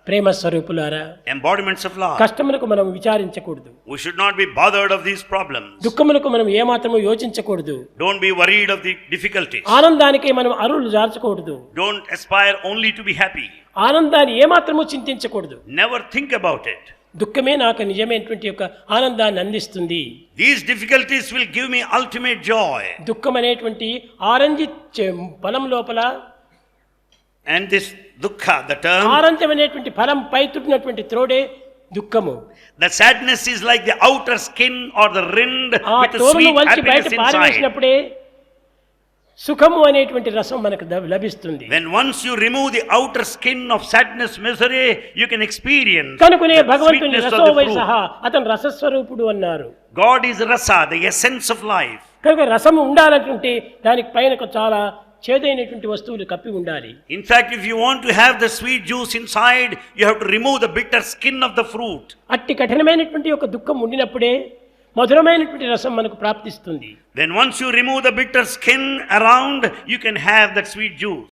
ప్రేమ స్వరూపులారా, embodiments of love. కష్టములకు మనం విచారించకూడదు, We should not be bothered of these problems. దుఃఖములకు మనం ఏమాత్రము యోచించకూడదు, Don't be worried of the difficulties. ఆనందానికి మనం అరువులు జార్చకూడదు, Don't aspire only to be happy. ఆనందాన్ని ఏమాత్రము చింతించకూడదు. Never think about it. దుఃఖమే నాకు నిజమైనటువంటి యొక్క ఆనందాన్ని అందిస్తుంది. These difficulties will give me ultimate joy. దుఃఖం అనేటువంటి ఆరెంజ్ ఫలం లోపల, And this dukkha, the term, orange అనేటువంటి ఫలం పై తుట్టినటువంటి త్రోడే దుఃఖము. the sadness is like the outer skin or the rind ఆ with a తోరును sweet వలిచి బయట happiness inside. పారవేసినప్పుడే సుఖము అనేటువంటి రసం మనకు లభిస్తుంది. When once you remove the outer skin of sadness, misery, you can experience కనుకనే the భగవంతుని sweetness of రసో the వై fruit. సహా అతను రసస్వరూపుడు అన్నారు. God is rasa, the essence of life. కనుక రసము ఉండాలంటే దానికి పైన చాలా చేదైనటువంటి వస్తువులు కప్పి ఉండాలి. In fact, if you want to have the sweet juice inside, you have to remove the bitter skin of the fruit. అట్టి కఠినమైనటువంటి ఒక దుఃఖం ఉండినప్పుడే మధురమైనటువంటి రసం మనకు ప్రాప్తిస్తుంది. Then once you remove the bitter skin around, you can have that sweet juice.